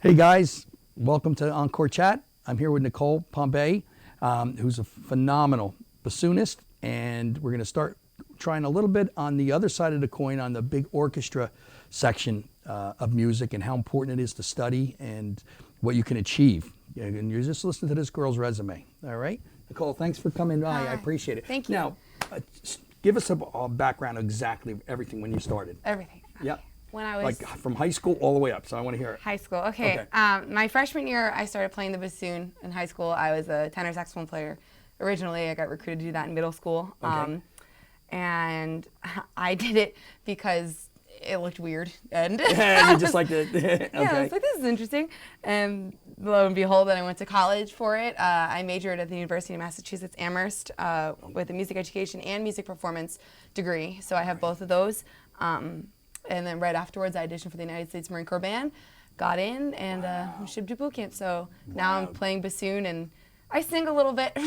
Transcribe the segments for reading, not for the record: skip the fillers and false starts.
Hey guys, welcome to Encore Chat. I'm here with Nicole Pompei, who's a phenomenal bassoonist, and we're going to start trying a little bit on the other side of the coin on the big orchestra section of music and how important it is to study and what you can achieve. And you're just listening to this girl's resume, all right? Nicole, thanks for coming by. I appreciate it. Thank you. Now, give us a background of exactly everything when you started. Everything. Yep. When I was like from high school all the way up, so I want to hear it. high school. Okay. My freshman year, I started playing the bassoon. In high school, I was a tenor saxophone player. Originally, I got recruited to do that in middle school. Okay. And I did it because it looked weird. And you just like it. Okay. Yeah, I was like, this is interesting. And lo and behold, then I went to college for it. I majored at the University of Massachusetts Amherst with a music education and music performance degree. So I have both of those. And then right afterwards, I auditioned for the United States Marine Corps Band, got in, and shipped to boot camp. So now I'm playing bassoon, and I sing a little bit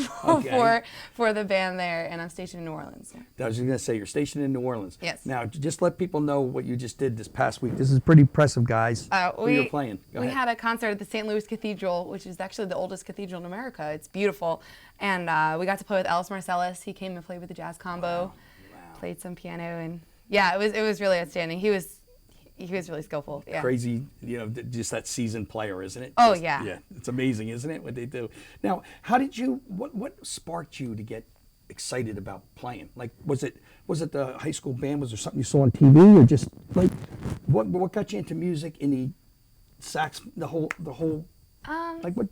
for the band there, and I'm stationed in New Orleans. I was just going to say, you're stationed in New Orleans. Yes. Now, just let people know what you just did this past week. This is pretty impressive, guys. Who you're playing. We had a concert at the St. Louis Cathedral, which is actually the oldest cathedral in America. It's beautiful. And we got to play with Ellis Marcellus. He came and played with the jazz combo, played some piano, and yeah, it was really outstanding. He was really skillful. Yeah. Crazy, just that seasoned player, isn't it? Oh, yeah. Yeah, it's amazing, isn't it, what they do? Now, how did you? What sparked you to get excited about playing? Like, was it the high school band? Was there something you saw on TV, or just like what got you into music? In the sax, the whole like what?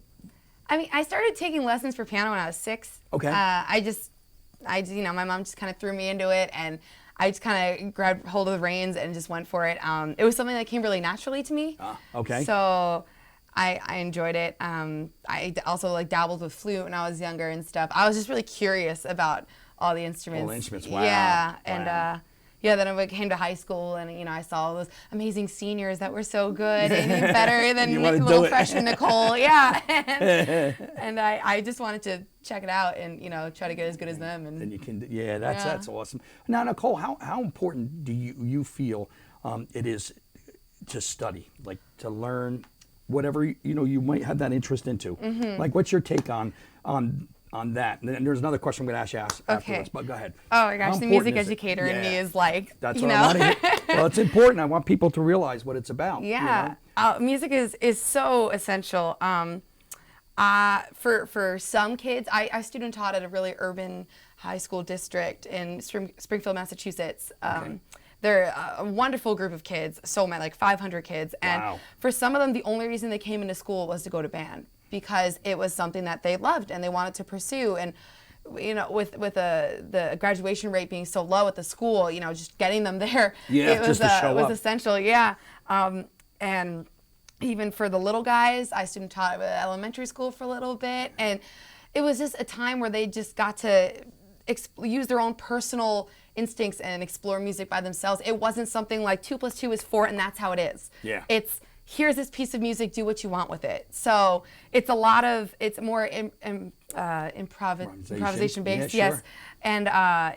I mean, I started taking lessons for piano when I was 6. Okay. My mom just kind of threw me into it, and I just kind of grabbed hold of the reins and just went for it. It was something that came really naturally to me. Okay. So I enjoyed it. I also dabbled with flute when I was younger and stuff. I was just really curious about all the instruments. All the instruments, wow. Yeah, Wow. and then I came to high school, and I saw all those amazing seniors that were so good and even better than little freshman Nicole. Yeah, and I just wanted to check it out and try to get as good as them. And you can, that's awesome. Now, Nicole, how important do you feel it is to study, like to learn whatever you might have that interest into? Mm-hmm. Like, what's your take on that? And then there's another question I'm going to ask you afterwards, but go ahead. Oh my gosh, the music educator in me is like, that's what I want to hear. Well, it's important. I want people to realize what it's about. Yeah, music is so essential. For some kids, I student taught at a really urban high school district in Springfield, Massachusetts. They're a wonderful group of kids, like 500 kids. And for some of them, the only reason they came into school was to go to band, because it was something that they loved and they wanted to pursue. And with the graduation rate being so low at the school, just getting them there, it was essential. Yeah, and even for the little guys, I student taught at elementary school for a little bit, and it was just a time where they just got to use their own personal instincts and explore music by themselves. It wasn't something like 2 + 2 is 4 and that's how it is. Yeah. It's here's this piece of music, do what you want with it. So it's more improvisation based, yeah, sure. yes, and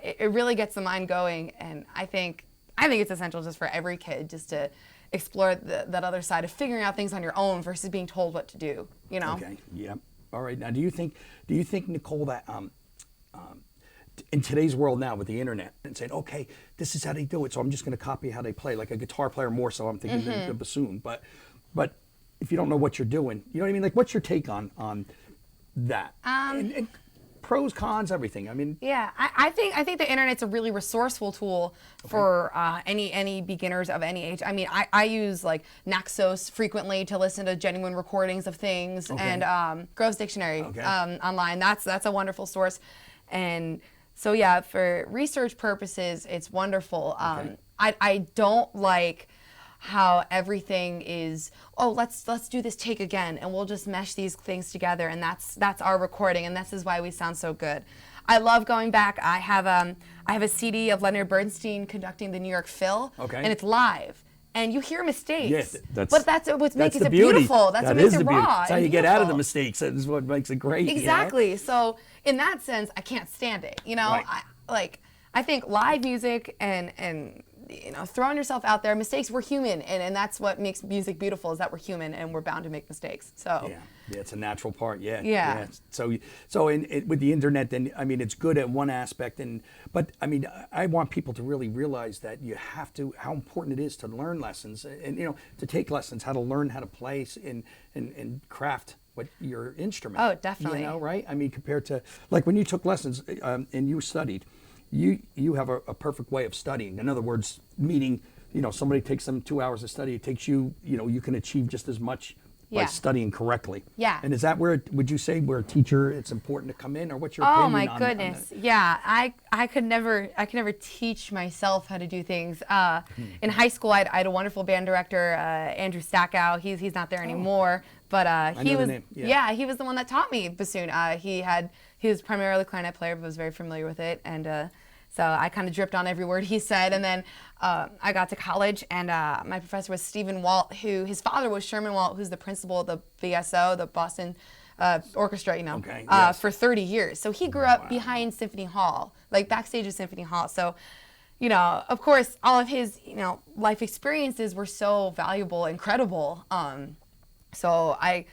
it really gets the mind going. And I think it's essential just for every kid just to explore that other side of figuring out things on your own versus being told what to do. Okay. Yeah. All right. Now, do you think Nicole that in today's world now with the internet and saying, okay, this is how they do it, so I'm just going to copy how they play, like a guitar player more so, I'm thinking the bassoon, but if you don't know what you're doing, you know what I mean? Like, what's your take on that? And pros, cons, everything. I mean, yeah, I think the internet's a really resourceful tool for any beginners of any age. I mean, I use like NAXOS frequently to listen to genuine recordings of things, and Grove's Dictionary online. That's a wonderful source, and so yeah, for research purposes, it's wonderful. I don't like how everything is, let's do this take again, and we'll just mesh these things together, and that's our recording, and this is why we sound so good. I love going back. I have a CD of Leonard Bernstein conducting the New York Phil, and it's live. And you hear mistakes, but that's what makes it beautiful. That's what makes it raw. That's how you get out of the mistakes. That's what makes it great. Exactly. So in that sense, I can't stand it. Right. I think live music and throwing yourself out there. Mistakes, we're human, and that's what makes music beautiful, is that we're human and we're bound to make mistakes. So yeah, it's a natural part. Yeah. So with the internet, then I mean, it's good at one aspect, but I mean, I want people to really realize that you have to, how important it is to learn lessons and to take lessons, how to learn how to play and craft what your instrument. Oh, definitely. Right? I mean, compared to like when you took lessons and you studied, you have a perfect way of studying. In other words, meaning, somebody takes them 2 hours to study, it takes you, you can achieve just as much by studying correctly. Yeah. And is that would you say where a teacher, it's important to come in, or what's your opinion on that? Oh my goodness. Yeah, I could never teach myself how to do things. In high school, I had a wonderful band director, Andrew Stackow. He's not there anymore, but he was he was the one that taught me bassoon. He was primarily a clarinet player, but was very familiar with it, and so I kind of dripped on every word he said. And then I got to college, and my professor was Stephen Walt, who his father was Sherman Walt, who's the principal of the BSO, the Boston Orchestra, for 30 years. So he grew up behind Symphony Hall, like backstage of Symphony Hall. So, of course, all of his, life experiences were so valuable, incredible. So I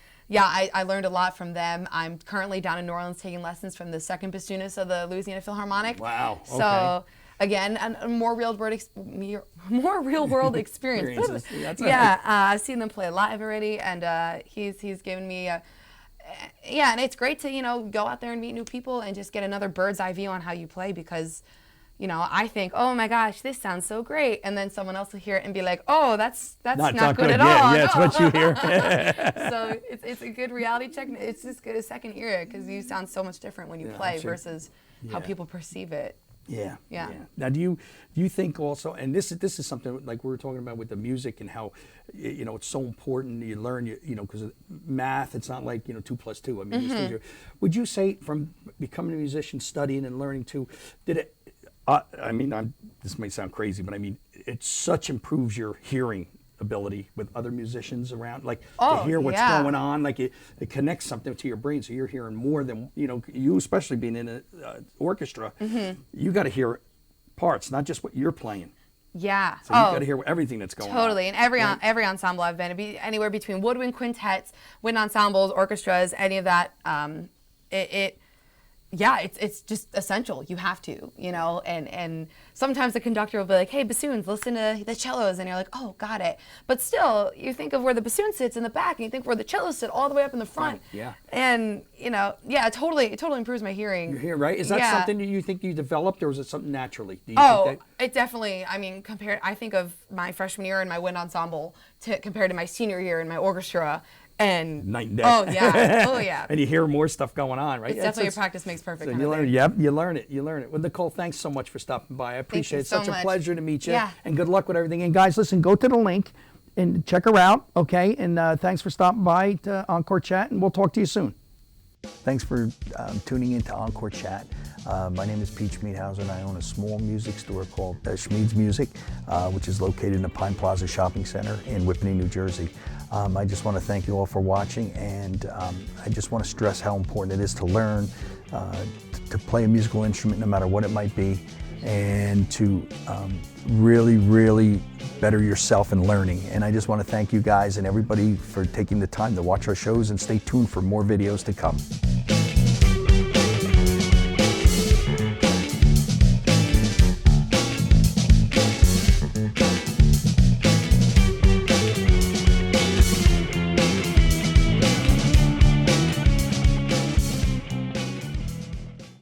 learned a lot from them. I'm currently down in New Orleans taking lessons from the second bassoonist of the Louisiana Philharmonic. Wow. Okay. So again, a more real world experience. I've seen them play live already, and he's given me and it's great to go out there and meet new people and just get another bird's eye view on how you play, because I think, oh my gosh, this sounds so great, and then someone else will hear it and be like, oh, that's not good at all. Yeah, it's what you hear. So it's a good reality check. It's just good a second ear, because you sound so much different when you play versus how people perceive it. Yeah. Now, do you think also, and this is something like we were talking about with the music and how it's so important you learn because math, it's not like 2 + 2. I mean, these things would you say from becoming a musician, studying and learning too, did it? This may sound crazy, but I mean, it such improves your hearing ability with other musicians around, like to hear what's going on, like it connects something to your brain, so you're hearing more than, you especially being in an orchestra, you got to hear parts, not just what you're playing. Yeah. So you got to hear everything that's going on. Totally. And every ensemble I've been, anywhere between woodwind quintets, wind ensembles, orchestras, any of that, it's just essential. You have to, and sometimes the conductor will be like, hey, bassoons, listen to the cellos, and you're like, oh, got it. But still, you think of where the bassoon sits in the back, and you think where the cellos sit all the way up in the front. Yeah. And, it totally improves my hearing. Your hearing, right? Is that something that you think you developed, or was it something naturally? Do you think that? It definitely, I think of my freshman year in my wind ensemble compared to my senior year in my orchestra. And night and day. Oh yeah. And you hear more stuff going on, right? It's definitely practice makes perfect. So you learn it. Well, Nicole, thanks so much for stopping by. I appreciate it. Such a pleasure to meet you. Yeah. And good luck with everything. And guys, listen, go to the link and check her out, okay? And thanks for stopping by to Encore Chat, and we'll talk to you soon. Thanks for tuning in to Encore Chat. My name is Pete Schmeedhauser, and I own a small music store called Schmeeds Music, which is located in the Pine Plaza Shopping Center in Whippany, New Jersey. I just want to thank you all for watching, and I just want to stress how important it is to learn to play a musical instrument, no matter what it might be, and to really, really better yourself in learning. And I just want to thank you guys and everybody for taking the time to watch our shows, and stay tuned for more videos to come.